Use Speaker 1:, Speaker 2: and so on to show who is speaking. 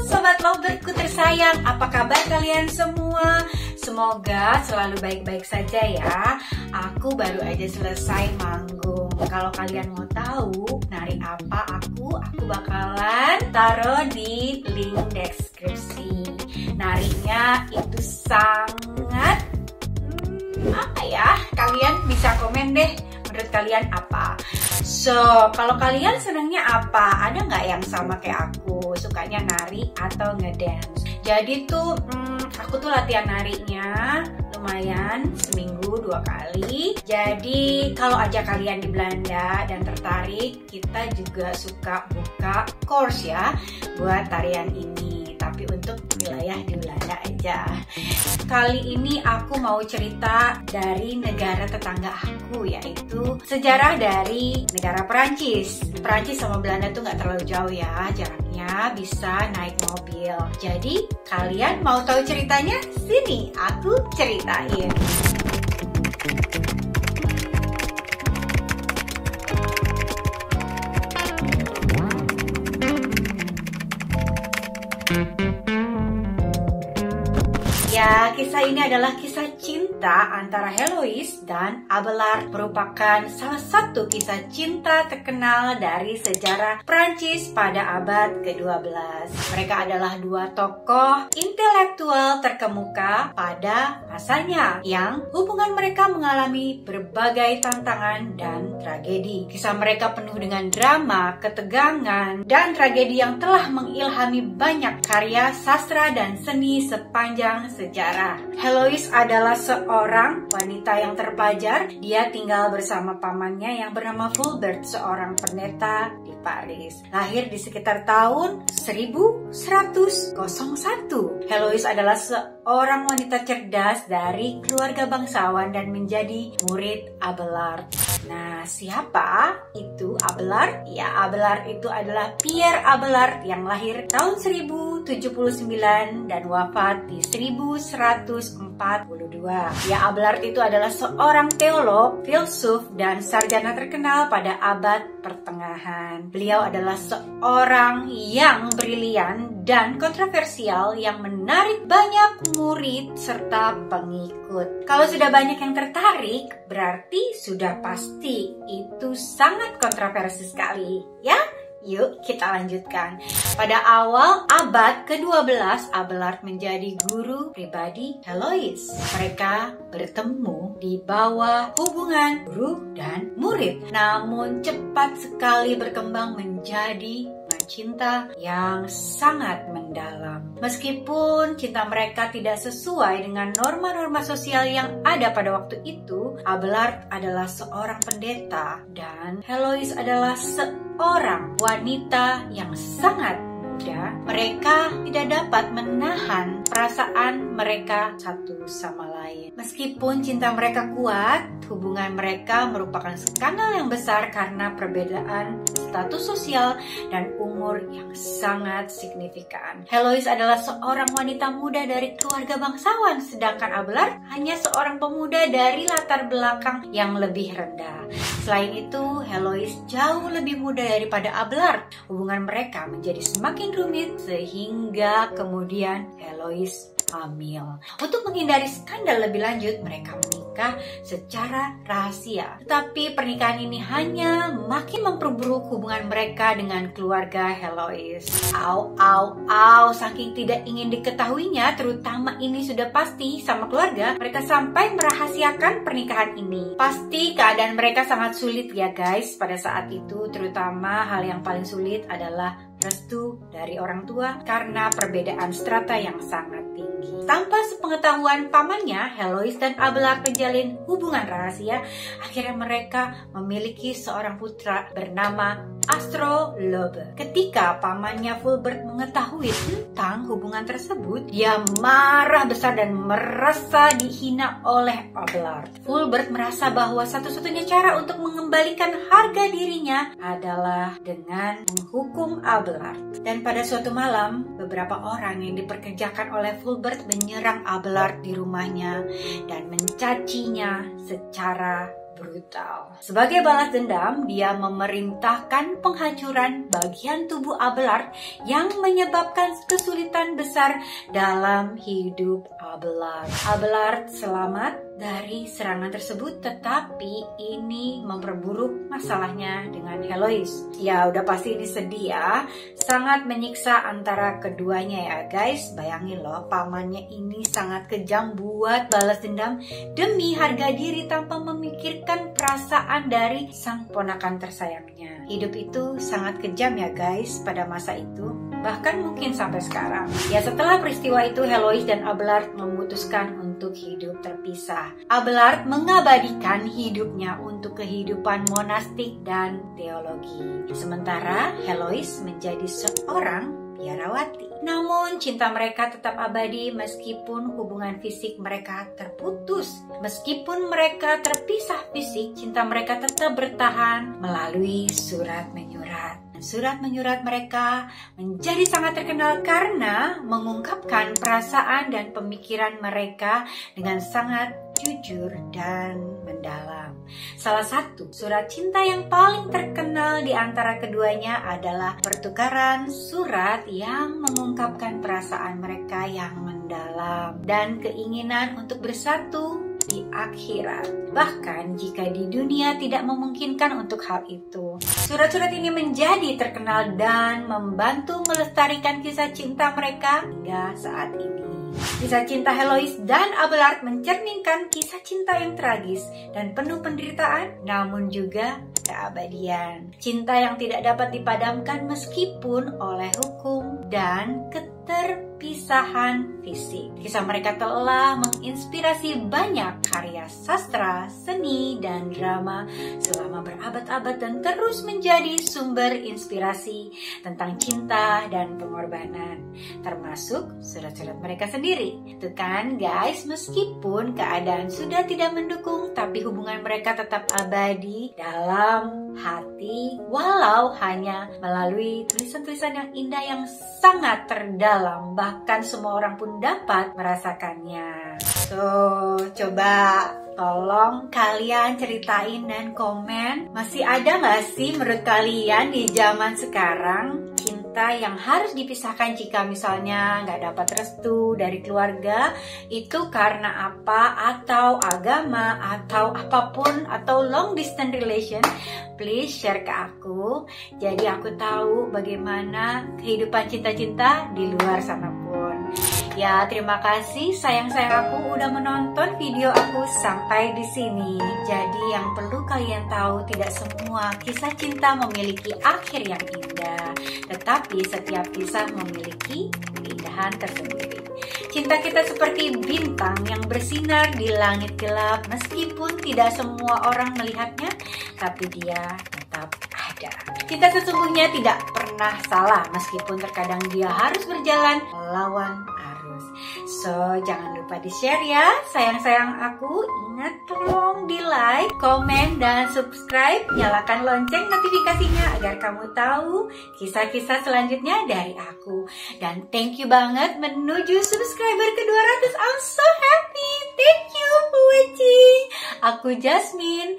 Speaker 1: Sobat Lovebirdku tersayang, apa kabar kalian semua? Semoga selalu baik-baik saja ya. Aku baru aja selesai manggung. Kalau kalian mau tahu nari apa aku bakalan taruh di link deskripsi. Narinya itu sangat apa ya? Kalian bisa komen deh, menurut kalian apa? So, kalau kalian senangnya apa? Ada nggak yang sama kayak aku? Sukanya nari atau ngedance? Jadi tuh, aku tuh latihan narinya lumayan seminggu 2 kali. Jadi kalau aja kalian di Belanda dan tertarik, kita juga suka buka course ya buat tarian ini. Tapi untuk wilayah di Belanda aja. Kali ini aku mau cerita dari negara tetangga aku, yaitu sejarah dari negara Perancis. Perancis sama Belanda tuh nggak terlalu jauh ya, jaraknya bisa naik mobil. Jadi kalian mau tahu ceritanya? Sini aku ceritain. Ya, kisah ini adalah kisah cinta antara Heloise dan Abelard, merupakan salah satu kisah cinta terkenal dari sejarah Prancis pada abad ke-12. Mereka adalah dua tokoh intelektual terkemuka pada masanya yang hubungan mereka mengalami berbagai tantangan dan tragedi. Kisah mereka penuh dengan drama, ketegangan, dan tragedi yang telah mengilhami banyak karya sastra dan seni sepanjang sejarah. Heloise adalah seorang wanita yang terpelajar. Dia tinggal bersama pamannya yang bernama Fulbert, seorang pendeta di Paris. Lahir di sekitar tahun 1101. Heloise adalah seorang wanita cerdas dari keluarga bangsawan dan menjadi murid Abelard. Nah, siapa itu Abelard? Ya, Abelard itu adalah Pierre Abelard yang lahir tahun 1079 dan wafat di 1142. Ya, Abelard itu adalah seorang teolog, filsuf, dan sarjana terkenal pada abad pertengahan. Beliau adalah seorang yang brilian dan kontroversial yang menarik banyak murid serta pengikut. Kalau sudah banyak yang tertarik, berarti sudah pasti itu sangat kontroversi sekali, ya? Yuk kita lanjutkan. Pada awal abad ke-12, Abelard menjadi guru pribadi Heloise. Mereka bertemu di bawah hubungan guru dan murid, namun cepat sekali berkembang menjadi cinta yang sangat mendalam. Meskipun cinta mereka tidak sesuai dengan norma-norma sosial yang ada pada waktu itu, Abelard adalah seorang pendeta dan Heloise adalah seorang wanita yang sangat muda. Mereka tidak dapat menahan perasaan mereka satu sama lain. Meskipun cinta mereka kuat, hubungan mereka merupakan skandal yang besar karena perbedaan status sosial dan umur yang sangat signifikan. Heloise adalah seorang wanita muda dari keluarga bangsawan, sedangkan Abelard hanya seorang pemuda dari latar belakang yang lebih rendah. Selain itu, Heloise jauh lebih muda daripada Abelard. Hubungan mereka menjadi semakin rumit sehingga kemudian Heloise hamil. Untuk menghindari skandal lebih lanjut, mereka menikah secara rahasia. Tetapi pernikahan ini hanya makin memperburuk hubungan mereka dengan keluarga Heloise. Saking tidak ingin diketahuinya, terutama ini sudah pasti sama keluarga, mereka sampai merahasiakan pernikahan ini. Pasti keadaan mereka sangat sulit ya guys pada saat itu, terutama hal yang paling sulit adalah restu dari orang tua karena perbedaan strata yang sangat tinggi. Tanpa sepengetahuan pamannya, Heloise dan Abelard menjalin hubungan rahasia. Akhirnya mereka memiliki seorang putra bernama Astrolabe. Ketika pamannya Fulbert mengetahui tentang hubungan tersebut, dia marah besar dan merasa dihina oleh Abelard. Fulbert merasa bahwa satu-satunya cara untuk mengembalikan harga dirinya adalah dengan menghukum Abelard. Dan pada suatu malam, beberapa orang yang diperkerjakan oleh Fulbert menyerang Abelard di rumahnya dan mencacinya secara brutal. Sebagai balas dendam, dia memerintahkan penghancuran bagian tubuh Abelard yang menyebabkan kesulitan besar dalam hidup Abelard. Abelard selamat dari serangan tersebut, tetapi ini memperburuk masalahnya dengan Heloise. Ya, udah pasti ini sedih ya. Sangat menyiksa antara keduanya ya guys. Bayangin loh, pamannya ini sangat kejam buat balas dendam demi harga diri tanpa memikirkan perasaan dari sang ponakan tersayangnya. Hidup itu sangat kejam ya guys pada masa itu. Bahkan mungkin sampai sekarang. Ya, setelah peristiwa itu Heloise dan Abelard memutuskan untuk hidup terpisah. Abelard mengabadikan hidupnya untuk kehidupan monastik dan teologi. Sementara Heloise menjadi seorang biarawati. Namun cinta mereka tetap abadi meskipun hubungan fisik mereka terputus. Meskipun mereka terpisah fisik, cinta mereka tetap bertahan melalui surat menyurat. Surat menyurat mereka menjadi sangat terkenal karena mengungkapkan perasaan dan pemikiran mereka dengan sangat jujur dan mendalam. Salah satu surat cinta yang paling terkenal di antara keduanya adalah pertukaran surat yang mengungkapkan perasaan mereka yang mendalam dan keinginan untuk bersatu di akhirat. Bahkan jika di dunia tidak memungkinkan untuk hal itu. Surat-surat ini menjadi terkenal dan membantu melestarikan kisah cinta mereka hingga saat ini. Kisah cinta Heloise dan Abelard mencerminkan kisah cinta yang tragis dan penuh penderitaan, namun juga keabadian. Cinta yang tidak dapat dipadamkan meskipun oleh hukum dan keterpisahan fisik. Kisah mereka telah menginspirasi banyak karya sastra, seni, dan drama selama berabad-abad dan terus menjadi sumber inspirasi tentang cinta dan pengorbanan, termasuk surat-surat mereka sendiri. Itu kan guys, meskipun keadaan sudah tidak mendukung, tapi hubungan mereka tetap abadi dalam hati, walau hanya melalui tulisan-tulisan yang indah yang sangat terdalam, bahkan semua orang pun dapat merasakannya. So, coba tolong kalian ceritain dan komen, masih ada gak sih menurut kalian di zaman sekarang cinta yang harus dipisahkan jika misalnya nggak dapat restu dari keluarga itu karena apa, atau agama, atau apapun, atau long distance relation? Please share ke aku, jadi aku tahu bagaimana kehidupan cinta-cinta di luar sana pun. Ya, terima kasih sayang-sayang aku udah menonton video aku sampai di sini. Jadi yang perlu kalian tahu, tidak semua kisah cinta memiliki akhir yang indah, tetapi setiap kisah memiliki keindahan tersendiri. Cinta kita seperti bintang yang bersinar di langit gelap, meskipun tidak semua orang melihatnya, tapi dia tetap ada. Cinta sesungguhnya tidak pernah salah, meskipun terkadang dia harus berjalan melawan arus. So, jangan lupa di-share ya, sayang-sayang aku. Ingat, tolong di-like, komen, dan subscribe. Nyalakan lonceng notifikasinya agar kamu tahu kisah-kisah selanjutnya dari aku. Dan thank you banget menuju subscriber ke 200. I'm so happy. Thank you for watching. Aku Jasmine.